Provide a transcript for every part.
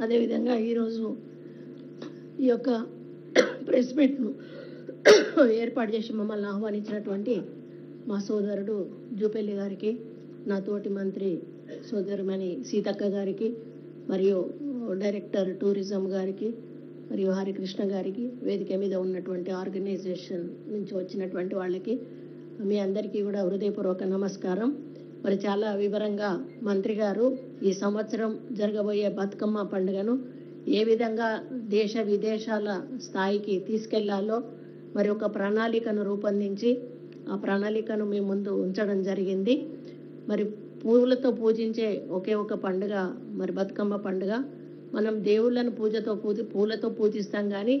అదేవిధంగా ఈరోజు ఈ యొక్క ప్రెస్ మీట్ను ఏర్పాటు చేసి మమ్మల్ని ఆహ్వానించినటువంటి మా సోదరుడు జూపల్లి గారికి, నా తోటి మంత్రి సోదరుమణి సీతక్క గారికి, మరియు డైరెక్టర్ టూరిజం గారికి, మరియు హరికృష్ణ గారికి, వేదిక మీద ఉన్నటువంటి ఆర్గనైజేషన్ నుంచి వచ్చినటువంటి వాళ్ళకి, మీ అందరికీ కూడా హృదయపూర్వక నమస్కారం. మరి చాలా వివరంగా మంత్రి గారు ఈ సంవత్సరం జరగబోయే బతుకమ్మ పండుగను ఏ విధంగా దేశ విదేశాల స్థాయికి తీసుకెళ్లాలో మరి ఒక ప్రణాళికను రూపొందించి ఆ ప్రణాళికను మీ ముందు ఉంచడం జరిగింది. మరి పూలతో పూజించే ఒకే ఒక పండుగ మరి బతుకమ్మ పండుగ. మనం దేవుళ్ళను పూలతో పూజిస్తాం, కానీ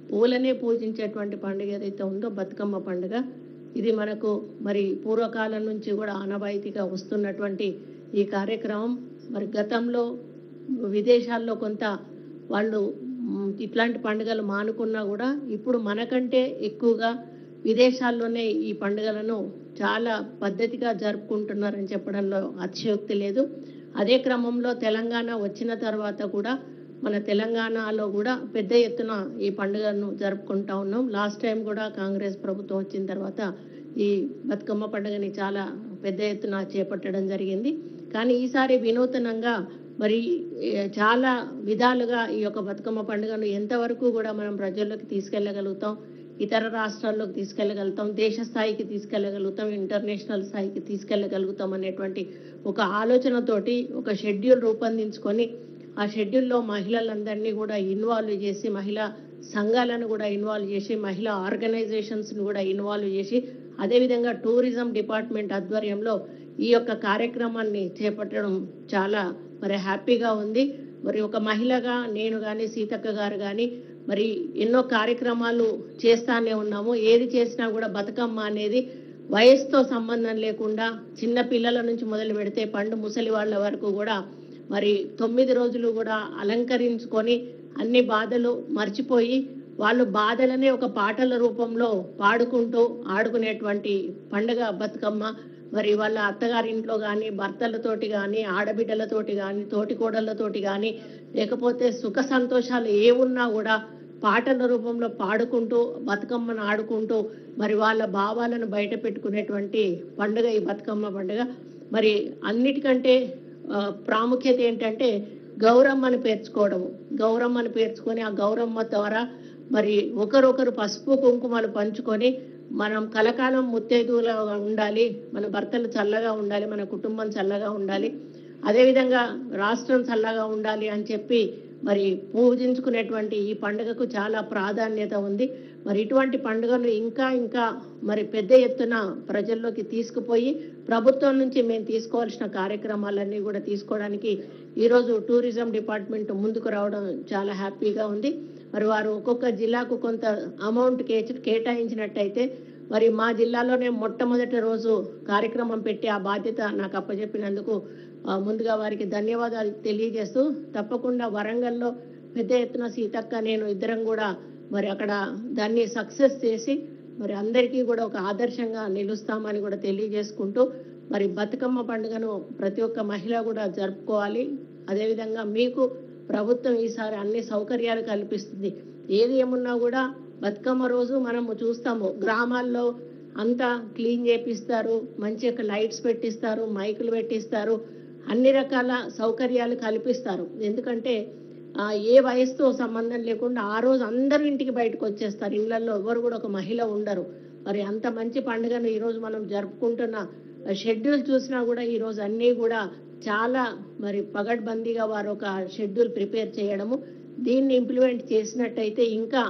పూలనే పూజించేటువంటి పండుగ ఏదైతే ఉందో బతుకమ్మ పండుగ. ఇది మనకు మరి పూర్వకాలం నుంచి కూడా ఆనవాయితీగా వస్తున్నటువంటి ఈ కార్యక్రమం. మరి గతంలో విదేశాల్లో కొంత వాళ్ళు ఇట్లాంటి పండుగలు మానుకున్నా కూడా ఇప్పుడు మనకంటే ఎక్కువగా విదేశాల్లోనే ఈ పండుగలను చాలా పద్ధతిగా జరుపుకుంటున్నారని చెప్పడంలో అతిశయోక్తి లేదు. అదే క్రమంలో తెలంగాణ వచ్చిన తర్వాత కూడా మన తెలంగాణలో కూడా పెద్ద ఎత్తున ఈ పండుగను జరుపుకుంటా ఉన్నాం. లాస్ట్ టైం కూడా కాంగ్రెస్ ప్రభుత్వం వచ్చిన తర్వాత ఈ బతుకమ్మ పండుగని చాలా పెద్ద ఎత్తున చేపట్టడం జరిగింది. కానీ ఈసారి వినూతనంగా మరి చాలా విధాలుగా ఈ యొక్క బతుకమ్మ పండుగను ఎంతవరకు కూడా మనం ప్రజల్లోకి తీసుకెళ్లగలుగుతాం, ఇతర రాష్ట్రాల్లోకి తీసుకెళ్లగలుగుతాం, దేశ స్థాయికి తీసుకెళ్లగలుగుతాం, ఇంటర్నేషనల్ స్థాయికి తీసుకెళ్లగలుగుతాం అనేటువంటి ఒక ఆలోచనతోటి ఒక షెడ్యూల్ రూపొందించుకొని ఆ షెడ్యూల్లో మహిళలందరినీ కూడా ఇన్వాల్వ్ చేసి, మహిళా సంఘాలను కూడా ఇన్వాల్వ్ చేసి, మహిళా ఆర్గనైజేషన్స్ని కూడా ఇన్వాల్వ్ చేసి, అదేవిధంగా టూరిజం డిపార్ట్మెంట్ ఆధ్వర్యంలో ఈ యొక్క కార్యక్రమాన్ని చేపట్టడం చాలా మరి హ్యాపీగా ఉంది. మరి ఒక మహిళగా నేను కానీ సీతక్క గారు కానీ మరి ఎన్నో కార్యక్రమాలు చేస్తానే ఉన్నాము. ఏది చేసినా కూడా బతుకమ్మ అనేది వయసుతో సంబంధం లేకుండా చిన్న పిల్లల నుంచి మొదలు పెడితే పండు ముసలి వాళ్ళ వరకు కూడా మరి 9 రోజులు కూడా అలంకరించుకొని అన్ని బాధలు మర్చిపోయి వాళ్ళు బాధలనే ఒక పాటల రూపంలో పాడుకుంటూ ఆడుకునేటువంటి పండుగ బతుకమ్మ. మరి వాళ్ళ అత్తగారింట్లో కానీ, భర్తలతోటి కానీ, ఆడబిడ్డలతోటి కానీ, తోటి కోడళ్ళతోటి కానీ, లేకపోతే సుఖ సంతోషాలు ఏమున్నా కూడా పాటల రూపంలో పాడుకుంటూ బతుకమ్మను ఆడుకుంటూ మరి వాళ్ళ భావాలను బయట పెట్టుకునేటువంటి పండుగ ఈ బతుకమ్మ పండుగ. మరి అన్నిటికంటే ప్రాముఖ్యత ఏంటంటే గౌరమ్మను పేర్చుకోవడము. గౌరమ్మను పేర్చుకొని ఆ గౌరమ్మ ద్వారా మరి ఒకరొకరు పసుపు కుంకుమలు పంచుకొని మనం కలకాలం ముత్తైదువులా ఉండాలి, మన భర్తలు చల్లగా ఉండాలి, మన కుటుంబం చల్లగా ఉండాలి, అదేవిధంగా రాష్ట్రం చల్లగా ఉండాలి అని చెప్పి మరి పూజించుకునేటువంటి ఈ పండుగకు చాలా ప్రాధాన్యత ఉంది. మరి ఇటువంటి పండుగను ఇంకా ఇంకా మరి పెద్ద ఎత్తున ప్రజల్లోకి తీసుకుపోయి ప్రభుత్వం నుంచి మేము తీసుకోవాల్సిన కార్యక్రమాలన్నీ కూడా తీసుకోవడానికి ఈరోజు టూరిజం డిపార్ట్మెంట్ ముందుకు రావడం చాలా హ్యాపీగా ఉంది. మరి వారు ఒక్కొక్క జిల్లాకు కొంత అమౌంట్ కేటాయించినట్టయితే మరి మా జిల్లాలోనే మొట్టమొదటి రోజు కార్యక్రమం పెట్టి ఆ బాధ్యత నాకు అప్పచెప్పినందుకు ముందుగా వారికి ధన్యవాదాలు తెలియజేస్తూ, తప్పకుండా వరంగల్లో పెద్ద ఎత్తున సీతక్క నేను ఇద్దరం కూడా మరి అక్కడ దాన్ని సక్సెస్ చేసి మరి అందరికీ కూడా ఒక ఆదర్శంగా నిలుస్తామని కూడా తెలియజేసుకుంటూ, మరి బతుకమ్మ పండుగను ప్రతి ఒక్క మహిళ కూడా జరుపుకోవాలి. అదేవిధంగా మీకు ప్రభుత్వం ఈసారి అన్ని సౌకర్యాలు కల్పిస్తుంది. ఏది ఏమున్నా కూడా బతుకమ్మ రోజు మనము చూస్తాము, గ్రామాల్లో అంతా క్లీన్ చేపిస్తారు, మంచి లైట్స్ పెట్టిస్తారు, మైకులు పెట్టిస్తారు, అన్ని రకాల సౌకర్యాలు కల్పిస్తారు. ఎందుకంటే ఏ వయసుతో సంబంధం లేకుండా ఆ రోజు అందరూ ఇంటికి బయటకు వచ్చేస్తారు, ఇళ్లలో ఎవరు కూడా ఒక మహిళ ఉండరు. మరి అంత మంచి పండుగను ఈరోజు మనం జరుపుకుంటున్న షెడ్యూల్ చూసినా కూడా ఈరోజు అన్నీ కూడా చాలా మరి పగడ్బందీగా వారు ఒక షెడ్యూల్ ప్రిపేర్ చేయడము, దీన్ని ఇంప్లిమెంట్ చేసినట్టయితే ఇంకా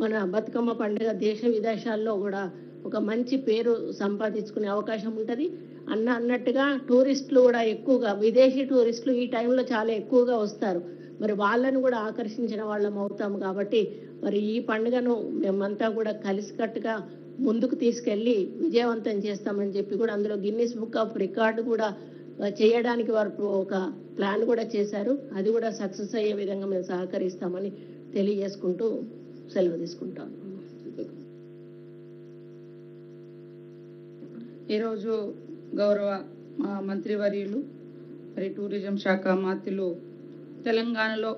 మన బతుకమ్మ పండుగ దేశ విదేశాల్లో కూడా ఒక మంచి పేరు సంపాదించుకునే అవకాశం ఉంటుంది. అన్నట్టుగా టూరిస్టులు కూడా ఎక్కువగా, విదేశీ టూరిస్టులు ఈ టైంలో చాలా ఎక్కువగా వస్తారు. మరి వాళ్ళను కూడా ఆకర్షించిన వాళ్ళం అవుతాము. కాబట్టి మరి ఈ పండుగను మేమంతా కూడా కలిసికట్టుగా ముందుకు తీసుకెళ్లి విజయవంతం చేస్తామని చెప్పి కూడా అందులో గిన్నిస్ బుక్ ఆఫ్ రికార్డు కూడా చేయడానికి వారు ఒక ప్లాన్ కూడా చేశారు. అది కూడా సక్సెస్ అయ్యే విధంగా మేము సహకరిస్తామని తెలియజేసుకుంటూ సెలవు తీసుకుంటాం. ఈరోజు గౌరవ మంత్రివర్యులు మరి టూరిజం శాఖ మంత్రులు తెలంగాణలో